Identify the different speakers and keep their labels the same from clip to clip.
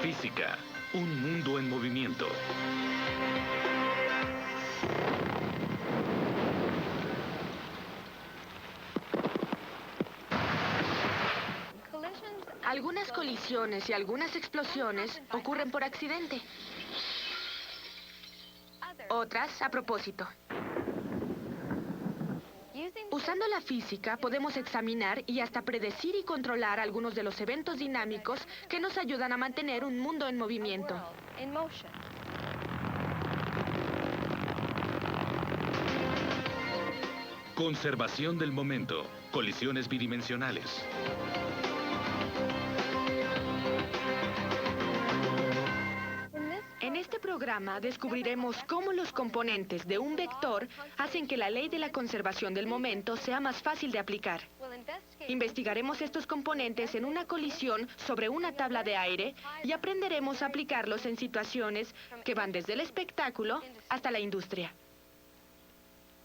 Speaker 1: Física, un mundo en movimiento.
Speaker 2: Algunas colisiones y algunas explosiones ocurren por accidente. Otras a propósito. Usando la física podemos examinar y hasta predecir y controlar algunos de los eventos dinámicos que nos ayudan a mantener un mundo en movimiento.
Speaker 1: Conservación del momento. Colisiones bidimensionales.
Speaker 2: En este programa descubriremos cómo los componentes de un vector hacen que la ley de la conservación del momento sea más fácil de aplicar. Investigaremos estos componentes en una colisión sobre una tabla de aire y aprenderemos a aplicarlos en situaciones que van desde el espectáculo hasta la industria.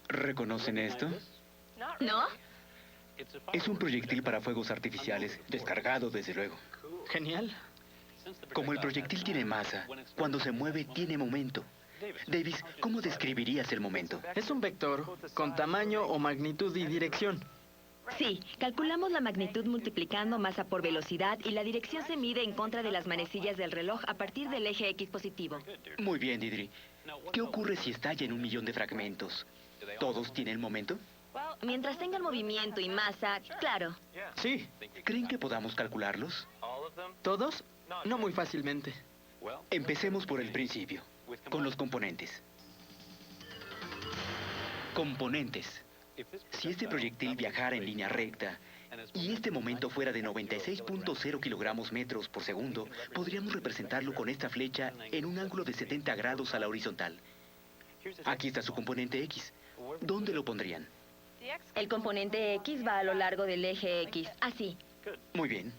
Speaker 3: ¿Reconocen esto?
Speaker 2: ¿No?
Speaker 3: Es un proyectil para fuegos artificiales, descargado desde luego.
Speaker 4: Genial.
Speaker 3: Como el proyectil tiene masa, cuando se mueve tiene momento. Davis, ¿cómo describirías el momento?
Speaker 4: Es un vector con tamaño o magnitud y dirección.
Speaker 5: Sí, calculamos la magnitud multiplicando masa por velocidad y la dirección se mide en contra de las manecillas del reloj a partir del eje X positivo.
Speaker 3: Muy bien, Deirdre. ¿Qué ocurre si estalla en 1.000.000 de fragmentos? ¿Todos tienen momento?
Speaker 5: Mientras tengan movimiento y masa, claro.
Speaker 4: Sí.
Speaker 3: ¿Creen que podamos calcularlos?
Speaker 4: ¿Todos? No muy fácilmente.
Speaker 3: Empecemos por el principio, con los componentes. Componentes. Si este proyectil viajara en línea recta y este momento fuera de 96.0 kilogramos metros por segundo, podríamos representarlo con esta flecha en un ángulo de 70 grados a la horizontal. Aquí está su componente X. ¿Dónde lo pondrían?
Speaker 5: El componente X va a lo largo del eje X, así.
Speaker 3: Muy bien.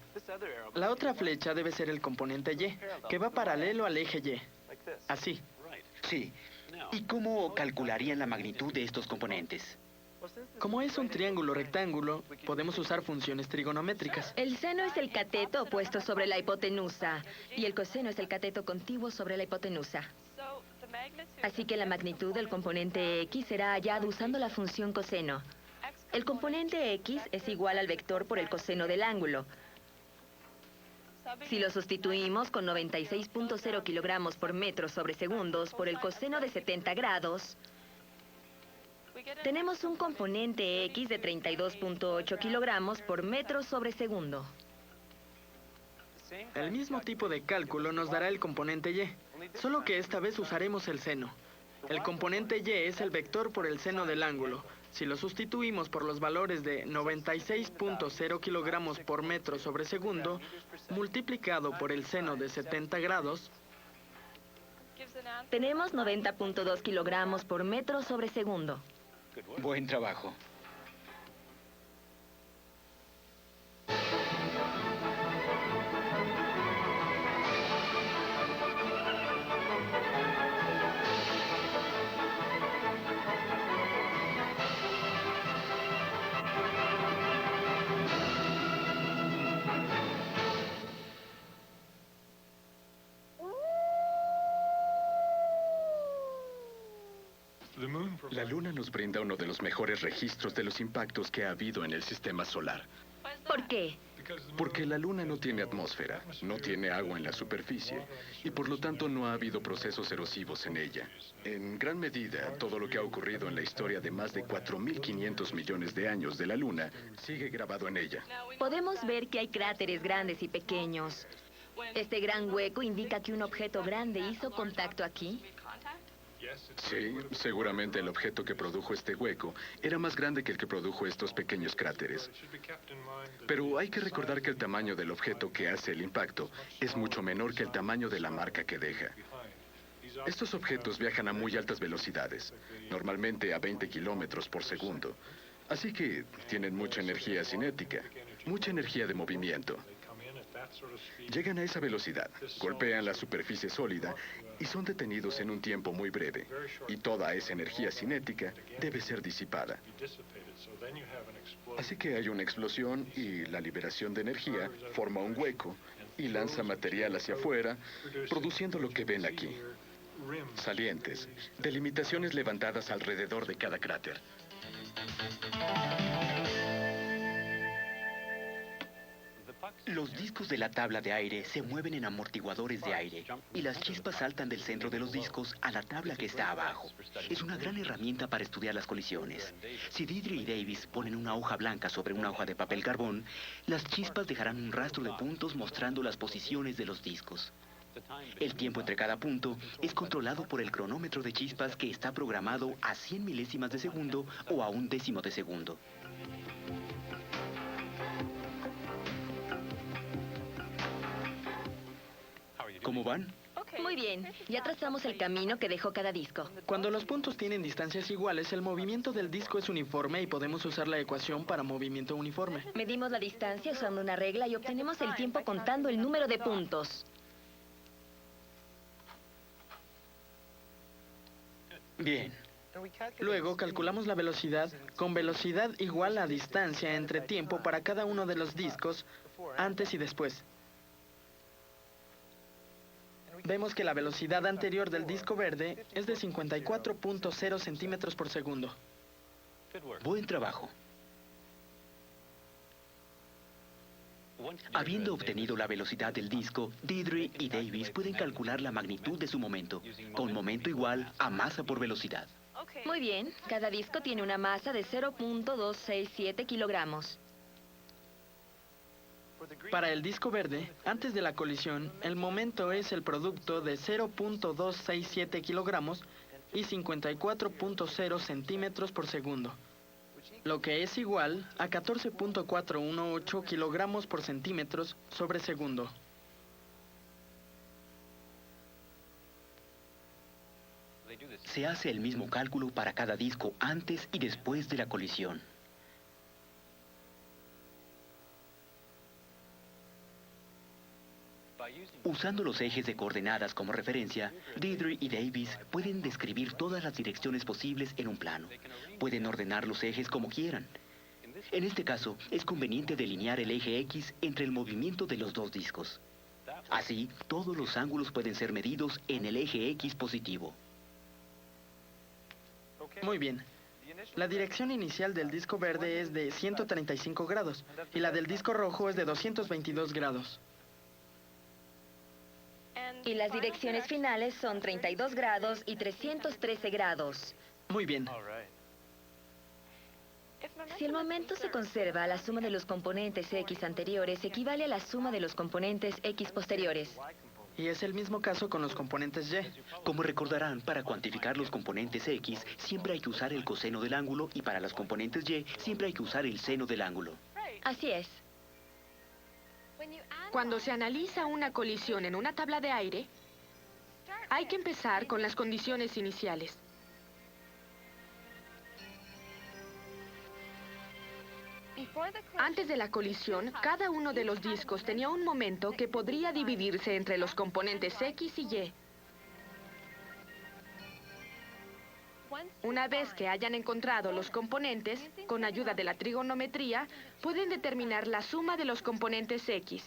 Speaker 4: La otra flecha debe ser el componente Y, que va paralelo al eje Y. Así.
Speaker 3: Sí. ¿Y cómo calcularían la magnitud de estos componentes?
Speaker 4: Como es un triángulo rectángulo, podemos usar funciones trigonométricas.
Speaker 5: El seno es el cateto opuesto sobre la hipotenusa y el coseno es el cateto contiguo sobre la hipotenusa. Así que la magnitud del componente X será hallada usando la función coseno. El componente X es igual al vector por el coseno del ángulo. Si lo sustituimos con 96.0 kilogramos por metro sobre segundos por el coseno de 70 grados, tenemos un componente X de 32.8 kilogramos por metro sobre segundo.
Speaker 4: El mismo tipo de cálculo nos dará el componente Y, solo que esta vez usaremos el seno. El componente Y es el vector por el seno del ángulo. Si lo sustituimos por los valores de 96.0 kilogramos por metro sobre segundo, multiplicado por el seno de 70 grados,
Speaker 5: tenemos 90.2 kilogramos por metro sobre segundo.
Speaker 3: Buen trabajo.
Speaker 6: La Luna nos brinda uno de los mejores registros de los impactos que ha habido en el sistema solar.
Speaker 5: ¿Por qué?
Speaker 6: Porque la Luna no tiene atmósfera, no tiene agua en la superficie, y por lo tanto no ha habido procesos erosivos en ella. En gran medida, todo lo que ha ocurrido en la historia de más de 4.500 millones de años de la Luna sigue grabado en ella.
Speaker 5: Podemos ver que hay cráteres grandes y pequeños. Este gran hueco indica que un objeto grande hizo contacto aquí.
Speaker 6: Sí, seguramente el objeto que produjo este hueco era más grande que el que produjo estos pequeños cráteres. Pero hay que recordar que el tamaño del objeto que hace el impacto es mucho menor que el tamaño de la marca que deja. Estos objetos viajan a muy altas velocidades, normalmente a 20 kilómetros por segundo. Así que tienen mucha energía cinética, mucha energía de movimiento. Llegan a esa velocidad, golpean la superficie sólida y son detenidos en un tiempo muy breve. Y toda esa energía cinética debe ser disipada. Así que hay una explosión y la liberación de energía forma un hueco y lanza material hacia afuera, produciendo lo que ven aquí. Salientes, delimitaciones levantadas alrededor de cada cráter.
Speaker 3: Los discos de la tabla de aire se mueven en amortiguadores de aire y las chispas saltan del centro de los discos a la tabla que está abajo. Es una gran herramienta para estudiar las colisiones. Si Deidre y Davis ponen una hoja blanca sobre una hoja de papel carbón, las chispas dejarán un rastro de puntos mostrando las posiciones de los discos. El tiempo entre cada punto es controlado por el cronómetro de chispas que está programado a 100 milésimas de segundo o a 1/10 de segundo. ¿Cómo van?
Speaker 5: Muy bien, ya trazamos el camino que dejó cada disco.
Speaker 4: Cuando los puntos tienen distancias iguales, el movimiento del disco es uniforme y podemos usar la ecuación para movimiento uniforme.
Speaker 5: Medimos la distancia usando una regla y obtenemos el tiempo contando el número de puntos.
Speaker 3: Bien.
Speaker 4: Luego calculamos la velocidad con velocidad igual a distancia entre tiempo para cada uno de los discos antes y después. Vemos que la velocidad anterior del disco verde es de 54.0 centímetros por segundo.
Speaker 3: Buen trabajo. Habiendo obtenido la velocidad del disco, Deidre y Davis pueden calcular la magnitud de su momento, con momento igual a masa por velocidad.
Speaker 5: Muy bien, cada disco tiene una masa de 0.267 kilogramos.
Speaker 4: Para el disco verde, antes de la colisión, el momento es el producto de 0.267 kilogramos y 54.0 centímetros por segundo, lo que es igual a 14.418 kilogramos por centímetros sobre segundo.
Speaker 3: Se hace el mismo cálculo para cada disco antes y después de la colisión. Usando los ejes de coordenadas como referencia, Deidre y Davis pueden describir todas las direcciones posibles en un plano. Pueden ordenar los ejes como quieran. En este caso, es conveniente delinear el eje X entre el movimiento de los dos discos. Así, todos los ángulos pueden ser medidos en el eje X positivo.
Speaker 4: Muy bien. La dirección inicial del disco verde es de 135 grados y la del disco rojo es de 222 grados.
Speaker 5: Y las direcciones finales son 32 grados y 313 grados.
Speaker 4: Muy bien.
Speaker 5: Si el momento se conserva, la suma de los componentes X anteriores equivale a la suma de los componentes X posteriores.
Speaker 4: Y es el mismo caso con los componentes Y.
Speaker 3: Como recordarán, para cuantificar los componentes X, siempre hay que usar el coseno del ángulo y para los componentes Y, siempre hay que usar el seno del ángulo.
Speaker 5: Así es.
Speaker 2: Cuando se analiza una colisión en una tabla de aire, hay que empezar con las condiciones iniciales. Antes de la colisión, cada uno de los discos tenía un momento que podría dividirse entre los componentes X y Y. Una vez que hayan encontrado los componentes, con ayuda de la trigonometría, pueden determinar la suma de los componentes X.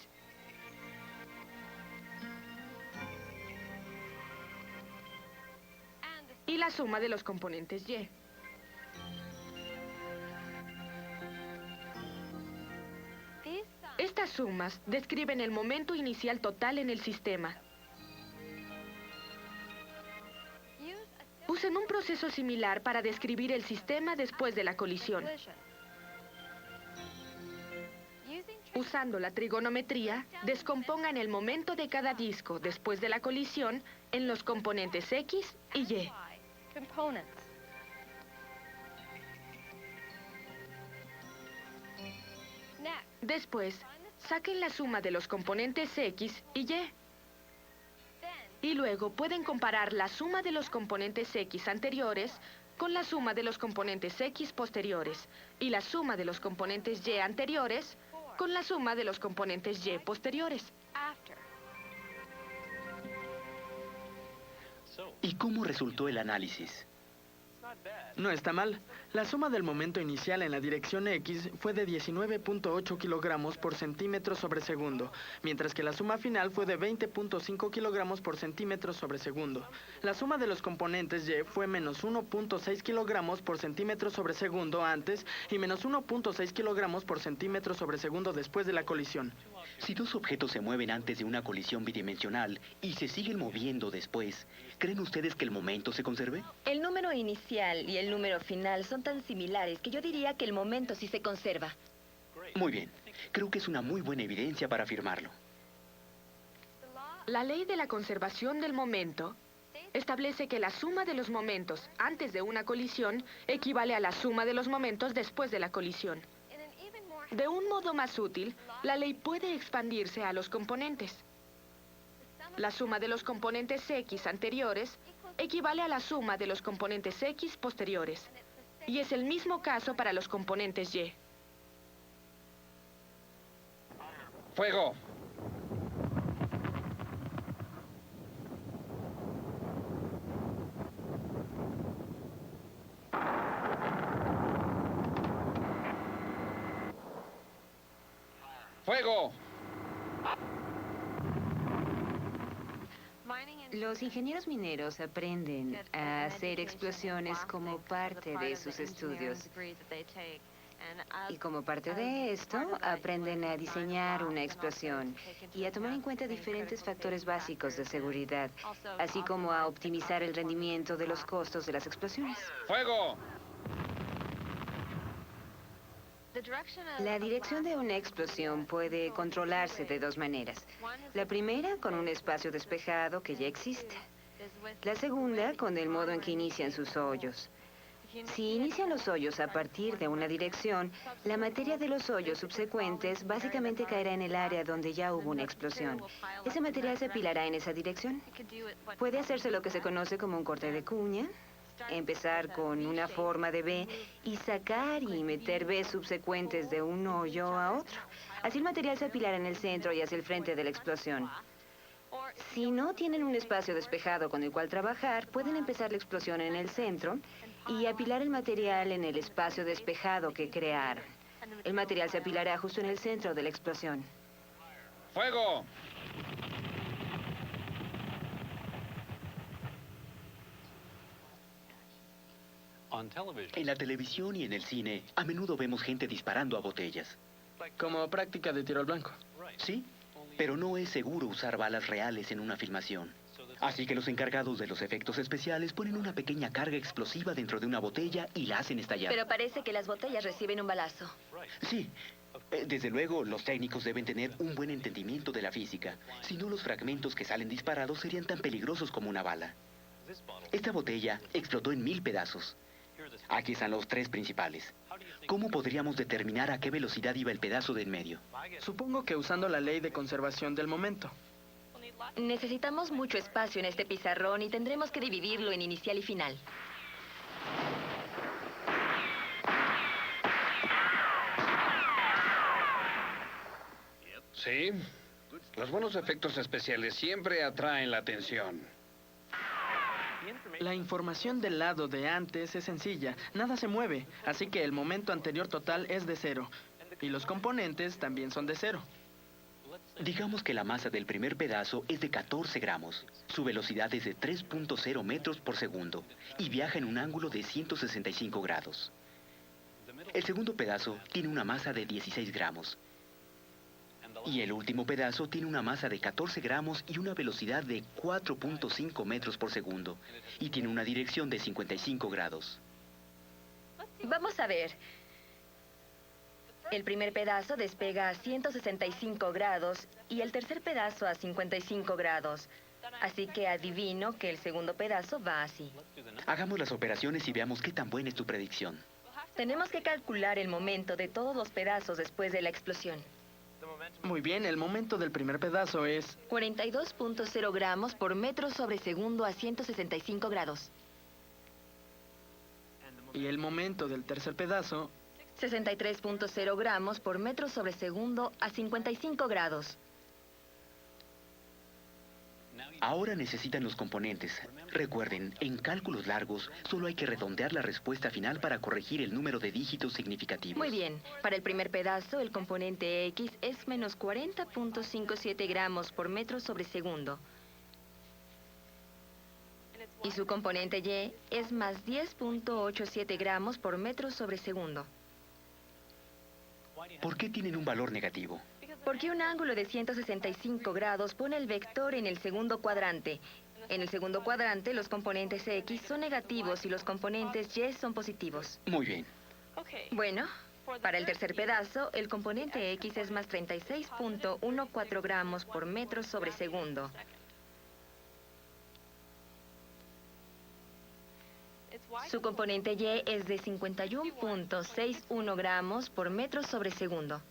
Speaker 2: Y la suma de los componentes Y. Estas sumas describen el momento inicial total en el sistema. Usen un proceso similar para describir el sistema después de la colisión. Usando la trigonometría, descompongan el momento de cada disco después de la colisión en los componentes X y Y. Después, saquen la suma de los componentes X y Y. Y luego pueden comparar la suma de los componentes X anteriores con la suma de los componentes X posteriores y la suma de los componentes Y anteriores con la suma de los componentes Y posteriores.
Speaker 3: ¿Y cómo resultó el análisis?
Speaker 4: No está mal. La suma del momento inicial en la dirección X fue de 19.8 kilogramos por centímetro sobre segundo, mientras que la suma final fue de 20.5 kilogramos por centímetro sobre segundo. La suma de los componentes Y fue menos 1.6 kilogramos por centímetro sobre segundo antes y menos 1.6 kilogramos por centímetro sobre segundo después de la colisión.
Speaker 3: Si dos objetos se mueven antes de una colisión bidimensional y se siguen moviendo después, ¿creen ustedes que el momento se conserve?
Speaker 5: El número inicial y el número final son tan similares que yo diría que el momento sí se conserva.
Speaker 3: Muy bien. Creo que es una muy buena evidencia para afirmarlo.
Speaker 2: La ley de la conservación del momento establece que la suma de los momentos antes de una colisión equivale a la suma de los momentos después de la colisión. De un modo más útil, la ley puede expandirse a los componentes. La suma de los componentes X anteriores equivale a la suma de los componentes X posteriores. Y es el mismo caso para los componentes Y.
Speaker 7: ¡Fuego! ¡Fuego!
Speaker 8: Los ingenieros mineros aprenden a hacer explosiones como parte de sus estudios. Y como parte de esto, aprenden a diseñar una explosión y a tomar en cuenta diferentes factores básicos de seguridad, así como a optimizar el rendimiento de los costos de las explosiones.
Speaker 7: ¡Fuego!
Speaker 8: La dirección de una explosión puede controlarse de dos maneras. La primera, con un espacio despejado que ya existe. La segunda, con el modo en que inician sus hoyos. Si inician los hoyos a partir de una dirección, la materia de los hoyos subsecuentes básicamente caerá en el área donde ya hubo una explosión. Ese material se apilará en esa dirección. Puede hacerse lo que se conoce como un corte de cuña, empezar con una forma de V y sacar y meter V subsecuentes de un hoyo a otro. Así el material se apilará en el centro y hacia el frente de la explosión. Si no tienen un espacio despejado con el cual trabajar, pueden empezar la explosión en el centro y apilar el material en el espacio despejado que crearon. El material se apilará justo en el centro de la explosión.
Speaker 7: ¡Fuego!
Speaker 3: En la televisión y en el cine, a menudo vemos gente disparando a botellas.
Speaker 4: Como práctica de tiro al blanco.
Speaker 3: Sí, pero no es seguro usar balas reales en una filmación. Así que los encargados de los efectos especiales ponen una pequeña carga explosiva dentro de una botella y la hacen estallar.
Speaker 5: Pero parece que las botellas reciben un balazo.
Speaker 3: Sí. Desde luego, los técnicos deben tener un buen entendimiento de la física. Si no, los fragmentos que salen disparados serían tan peligrosos como una bala. Esta botella explotó en 1000 pedazos. Aquí están los 3 principales. ¿Cómo podríamos determinar a qué velocidad iba el pedazo de en medio?
Speaker 4: Supongo que usando la ley de conservación del momento.
Speaker 5: Necesitamos mucho espacio en este pizarrón y tendremos que dividirlo en inicial y final.
Speaker 7: Sí. Los buenos efectos especiales siempre atraen la atención.
Speaker 4: La información del lado de antes es sencilla, nada se mueve, así que el momento anterior total es de 0. Y los componentes también son de 0.
Speaker 3: Digamos que la masa del primer pedazo es de 14 gramos. Su velocidad es de 3.0 metros por segundo y viaja en un ángulo de 165 grados. El segundo pedazo tiene una masa de 16 gramos. Y el último pedazo tiene una masa de 14 gramos y una velocidad de 4.5 metros por segundo. Y tiene una dirección de 55 grados.
Speaker 5: Vamos a ver. El primer pedazo despega a 165 grados y el tercer pedazo a 55 grados. Así que adivino que el segundo pedazo va así.
Speaker 3: Hagamos las operaciones y veamos qué tan buena es tu predicción.
Speaker 5: Tenemos que calcular el momento de todos los pedazos después de la explosión.
Speaker 4: Muy bien, el momento del primer pedazo es
Speaker 5: 42.0 gramos por metro sobre segundo a 165 grados.
Speaker 4: y el momento del tercer pedazo
Speaker 5: 63.0 gramos por metro sobre segundo a 55 grados.
Speaker 3: Ahora necesitan los componentes. Recuerden, en cálculos largos, solo hay que redondear la respuesta final para corregir el número de dígitos significativos.
Speaker 5: Muy bien. Para el primer pedazo, el componente X es menos 40.57 gramos por metro sobre segundo. Y su componente Y es más 10.87 gramos por metro sobre segundo.
Speaker 3: ¿Por qué tienen un valor negativo?
Speaker 5: Porque un ángulo de 165 grados pone el vector en el segundo cuadrante. En el segundo cuadrante, los componentes X son negativos y los componentes Y son positivos.
Speaker 3: Muy bien.
Speaker 5: Bueno, para el tercer pedazo, el componente X es más 36.14 gramos por metro sobre segundo. Su componente Y es de 51.61 gramos por metro sobre segundo.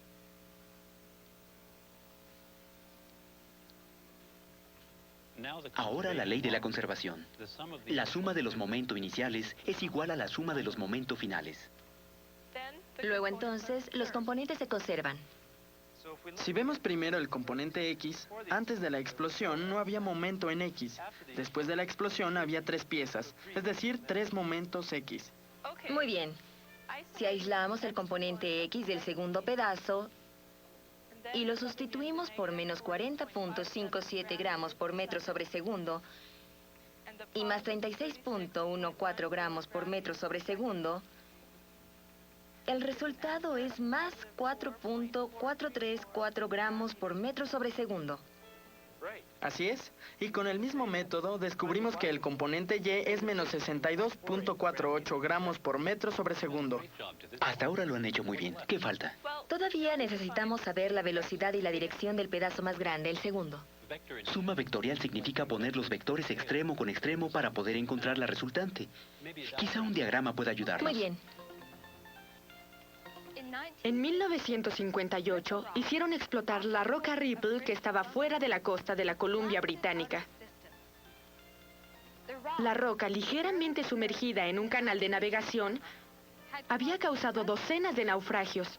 Speaker 3: Ahora la ley de la conservación. La suma de los momentos iniciales es igual a la suma de los momentos finales.
Speaker 5: Luego entonces, los componentes se conservan.
Speaker 4: Si vemos primero el componente X, antes de la explosión no había momento en X. Después de la explosión había 3 piezas, es decir, 3 momentos X.
Speaker 5: Muy bien. Si aislamos el componente X del segundo pedazo y lo sustituimos por menos 40.57 gramos por metro sobre segundo y más 36.14 gramos por metro sobre segundo, el resultado es más 4.434 gramos por metro sobre segundo.
Speaker 4: Así es, y con el mismo método descubrimos que el componente Y es menos 62.48 gramos por metro sobre segundo.
Speaker 3: Hasta ahora lo han hecho muy bien. ¿Qué falta?
Speaker 5: Todavía necesitamos saber la velocidad y la dirección del pedazo más grande, el segundo.
Speaker 3: Suma vectorial significa poner los vectores extremo con extremo para poder encontrar la resultante. Quizá un diagrama pueda ayudarnos.
Speaker 5: Muy bien.
Speaker 2: En 1958 hicieron explotar la roca Ripple que estaba fuera de la costa de la Columbia Británica. La roca, ligeramente sumergida en un canal de navegación, había causado docenas de naufragios.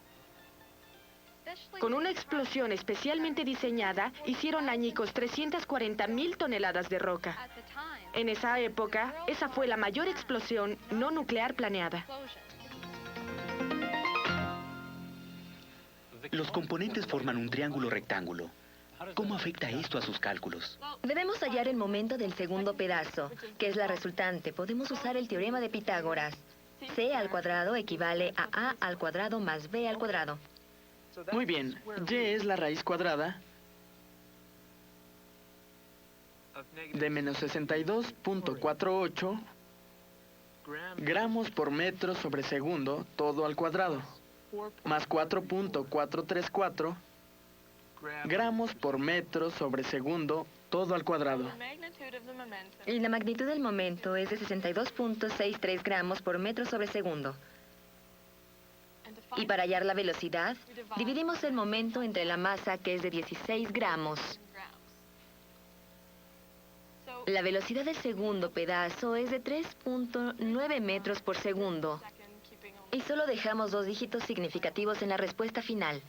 Speaker 2: Con una explosión especialmente diseñada, hicieron añicos 340.000 toneladas de roca. En esa época, esa fue la mayor explosión no nuclear planeada.
Speaker 3: Los componentes forman un triángulo rectángulo. ¿Cómo afecta esto a sus cálculos?
Speaker 5: Debemos hallar el momento del segundo pedazo, que es la resultante. Podemos usar el teorema de Pitágoras. C al cuadrado equivale a A al cuadrado más B al cuadrado.
Speaker 4: Muy bien, Y es la raíz cuadrada de menos 62.48 gramos por metro sobre segundo, todo al cuadrado, más 4.434 gramos por metro sobre segundo, todo al cuadrado.
Speaker 5: Y la magnitud del momento es de 62.63 gramos por metro sobre segundo. Y para hallar la velocidad, dividimos el momento entre la masa, que es de 16 gramos. La velocidad del segundo pedazo es de 3.9 metros por segundo. Y solo dejamos 2 dígitos significativos en la respuesta final.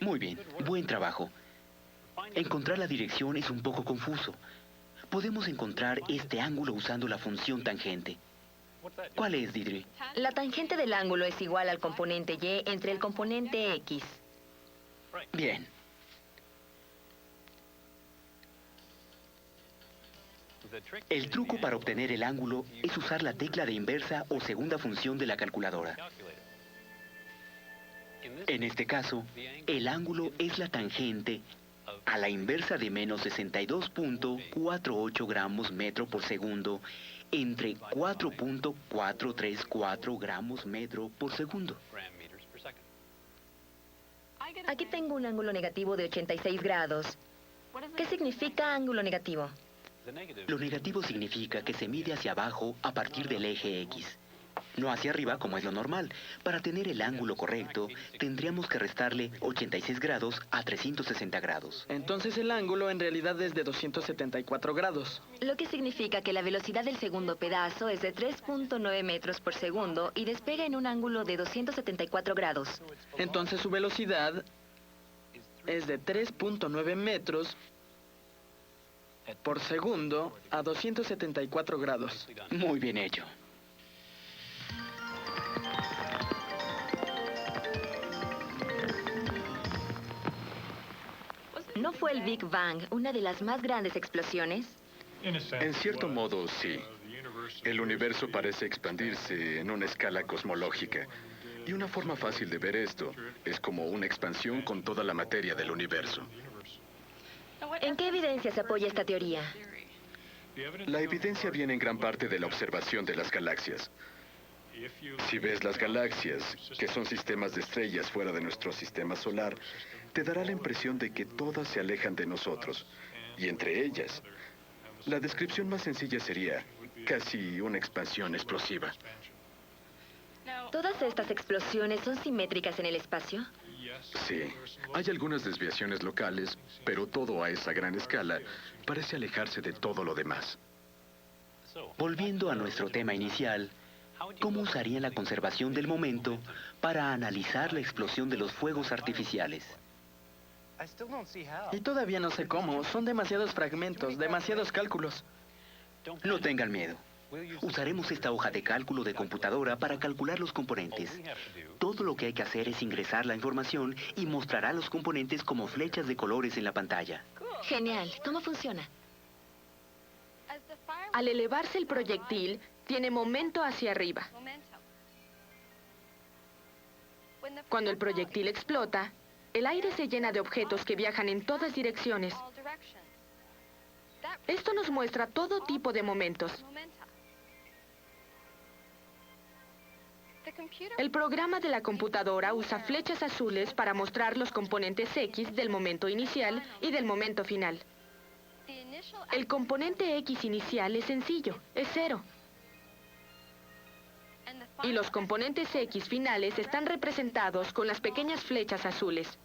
Speaker 3: Muy bien, buen trabajo. Encontrar la dirección es un poco confuso. Podemos encontrar este ángulo usando la función tangente. ¿Cuál es, Didri?
Speaker 5: La tangente del ángulo es igual al componente Y entre el componente X.
Speaker 3: Bien. El truco para obtener el ángulo es usar la tecla de inversa o segunda función de la calculadora. En este caso, el ángulo es la tangente a la inversa de menos 62.48 gramos metro por segundo entre 4.434 gramos metro por segundo.
Speaker 5: Aquí tengo un ángulo negativo de 86 grados. ¿Qué significa ángulo negativo?
Speaker 3: Lo negativo significa que se mide hacia abajo a partir del eje X, no hacia arriba como es lo normal. Para tener el ángulo correcto, tendríamos que restarle 86 grados a 360 grados.
Speaker 4: Entonces el ángulo en realidad es de 274 grados.
Speaker 5: Lo que significa que la velocidad del segundo pedazo es de 3.9 metros por segundo y despega en un ángulo de 274 grados.
Speaker 4: Entonces su velocidad es de 3.9 metros por segundo a 274 grados.
Speaker 3: Muy bien hecho.
Speaker 5: ¿No fue el Big Bang una de las más grandes explosiones?
Speaker 6: En cierto modo, sí. El universo parece expandirse en una escala cosmológica. Y una forma fácil de ver esto es como una expansión con toda la materia del universo.
Speaker 5: ¿En qué evidencia se apoya esta teoría?
Speaker 6: La evidencia viene en gran parte de la observación de las galaxias. Si ves las galaxias, que son sistemas de estrellas fuera de nuestro sistema solar, te dará la impresión de que todas se alejan de nosotros. Y entre ellas, la descripción más sencilla sería casi una expansión explosiva.
Speaker 5: ¿Todas estas explosiones son simétricas en el espacio?
Speaker 6: Sí, hay algunas desviaciones locales, pero todo a esa gran escala parece alejarse de todo lo demás.
Speaker 3: Volviendo a nuestro tema inicial, ¿cómo usarían la conservación del momento para analizar la explosión de los fuegos artificiales?
Speaker 4: Y todavía no sé cómo. Son demasiados fragmentos, demasiados cálculos.
Speaker 3: No tengan miedo. Usaremos esta hoja de cálculo de computadora para calcular los componentes. Todo lo que hay que hacer es ingresar la información y mostrará los componentes como flechas de colores en la pantalla.
Speaker 5: Genial. ¿Cómo funciona?
Speaker 2: Al elevarse el proyectil, tiene momento hacia arriba. Cuando el proyectil explota, el aire se llena de objetos que viajan en todas direcciones. Esto nos muestra todo tipo de momentos. El programa de la computadora usa flechas azules para mostrar los componentes X del momento inicial y del momento final. El componente X inicial es sencillo, es 0. Y los componentes X finales están representados con las pequeñas flechas azules.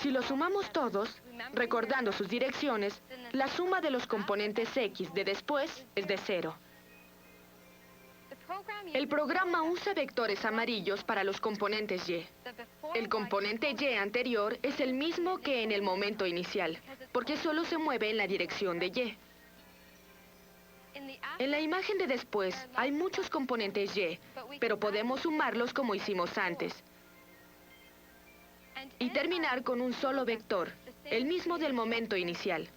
Speaker 2: Si los sumamos todos, recordando sus direcciones, la suma de los componentes X de después es de 0. El programa usa vectores amarillos para los componentes Y. El componente Y anterior es el mismo que en el momento inicial, porque solo se mueve en la dirección de Y. En la imagen de después hay muchos componentes Y, pero podemos sumarlos como hicimos antes. Y terminar con un solo vector, el mismo del momento inicial.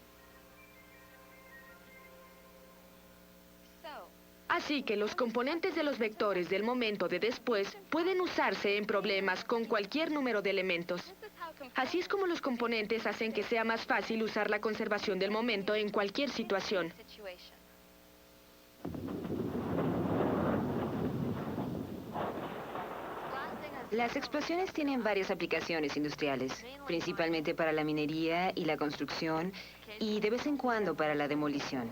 Speaker 2: Así que los componentes de los vectores del momento de después pueden usarse en problemas con cualquier número de elementos. Así es como los componentes hacen que sea más fácil usar la conservación del momento en cualquier situación.
Speaker 8: Las explosiones tienen varias aplicaciones industriales, principalmente para la minería y la construcción, y de vez en cuando para la demolición.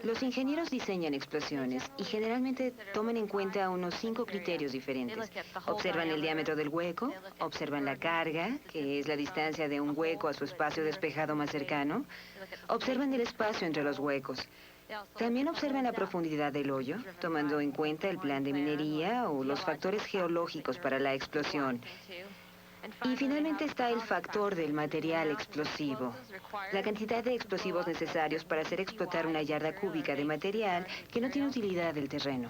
Speaker 8: Los ingenieros diseñan explosiones y generalmente toman en cuenta unos 5 criterios diferentes. Observan el diámetro del hueco, observan la carga, que es la distancia de un hueco a su espacio despejado más cercano, observan el espacio entre los huecos. También observan la profundidad del hoyo, tomando en cuenta el plan de minería o los factores geológicos para la explosión. Y finalmente está el factor del material explosivo, la cantidad de explosivos necesarios para hacer explotar una yarda cúbica de material que no tiene utilidad del terreno.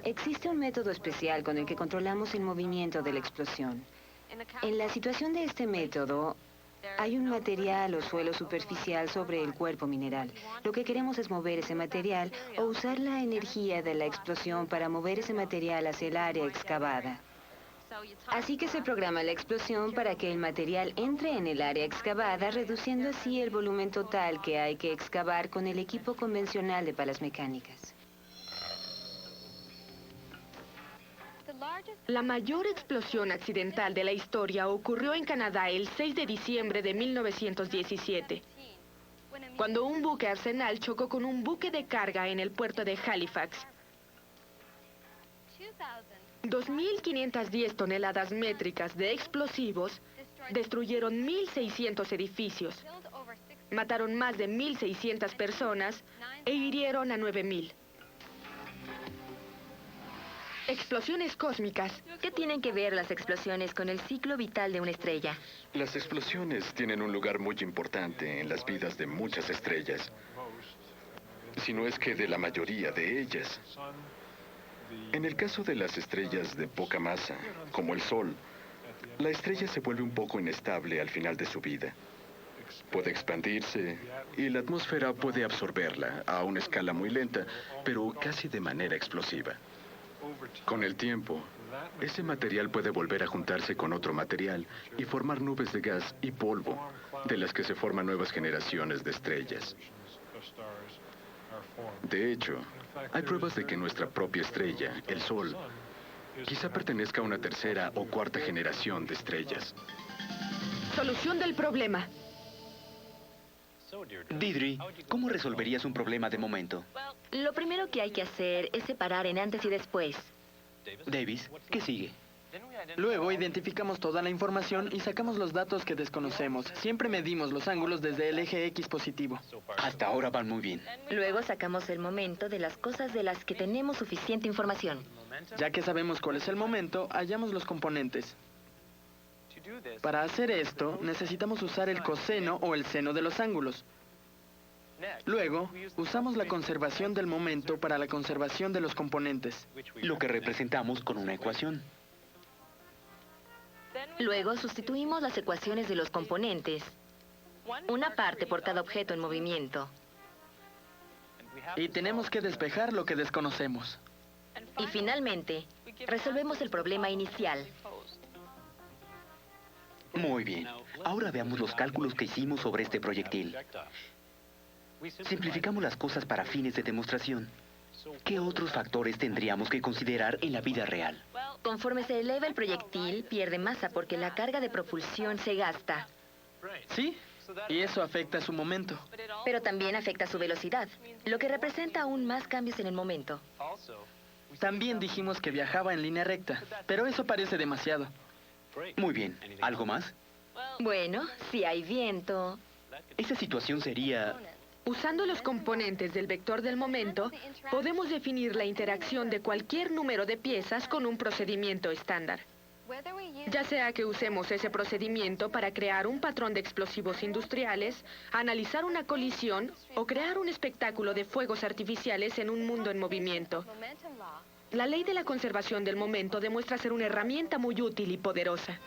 Speaker 8: Existe un método especial con el que controlamos el movimiento de la explosión. En la situación de este método, hay un material o suelo superficial sobre el cuerpo mineral. Lo que queremos es mover ese material o usar la energía de la explosión para mover ese material hacia el área excavada. Así que se programa la explosión para que el material entre en el área excavada, reduciendo así el volumen total que hay que excavar con el equipo convencional de palas mecánicas.
Speaker 2: La mayor explosión accidental de la historia ocurrió en Canadá el 6 de diciembre de 1917, cuando un buque arsenal chocó con un buque de carga en el puerto de Halifax. 2.510 toneladas métricas de explosivos destruyeron 1.600 edificios Mataron más de 1.600 personas e hirieron a 9.000. Explosiones cósmicas.
Speaker 5: ¿Qué tienen que ver las explosiones con el ciclo vital de una estrella?
Speaker 6: Las explosiones tienen un lugar muy importante en las vidas de muchas estrellas, si no es que de la mayoría de ellas. En el caso de las estrellas de poca masa, como el Sol, la estrella se vuelve un poco inestable al final de su vida. Puede expandirse y la atmósfera puede absorberla a una escala muy lenta, pero casi de manera explosiva. Con el tiempo, ese material puede volver a juntarse con otro material y formar nubes de gas y polvo, de las que se forman nuevas generaciones de estrellas. De hecho, hay pruebas de que nuestra propia estrella, el Sol, quizá pertenezca a una tercera o cuarta generación de estrellas.
Speaker 2: Solución del problema.
Speaker 3: Deirdre, ¿cómo resolverías un problema de momento?
Speaker 5: Lo primero que hay que hacer es separar en antes y después.
Speaker 3: Davis, ¿qué sigue?
Speaker 4: Luego identificamos toda la información y sacamos los datos que desconocemos. Siempre medimos los ángulos desde el eje X positivo.
Speaker 3: Hasta ahora van muy bien.
Speaker 5: Luego sacamos el momento de las cosas de las que tenemos suficiente información.
Speaker 4: Ya que sabemos cuál es el momento, hallamos los componentes. Para hacer esto, necesitamos usar el coseno o el seno de los ángulos. Luego, usamos la conservación del momento para la conservación de los componentes.
Speaker 3: Lo que representamos con una ecuación.
Speaker 5: Luego sustituimos las ecuaciones de los componentes, una parte por cada objeto en movimiento.
Speaker 4: Y tenemos que despejar lo que desconocemos.
Speaker 5: Y finalmente, resolvemos el problema inicial.
Speaker 3: Muy bien. Ahora veamos los cálculos que hicimos sobre este proyectil. Simplificamos las cosas para fines de demostración. ¿Qué otros factores tendríamos que considerar en la vida real?
Speaker 5: Conforme se eleva el proyectil, pierde masa porque la carga de propulsión se gasta.
Speaker 4: ¿Sí? Y eso afecta su momento.
Speaker 5: Pero también afecta su velocidad, lo que representa aún más cambios en el momento.
Speaker 4: También dijimos que viajaba en línea recta, pero eso parece demasiado.
Speaker 3: Muy bien. ¿Algo más?
Speaker 5: Bueno, si hay viento.
Speaker 3: Esa situación sería...
Speaker 2: Usando los componentes del vector del momento, podemos definir la interacción de cualquier número de piezas con un procedimiento estándar. Ya sea que usemos ese procedimiento para crear un patrón de explosivos industriales, analizar una colisión o crear un espectáculo de fuegos artificiales en un mundo en movimiento. La ley de la conservación del momento demuestra ser una herramienta muy útil y poderosa.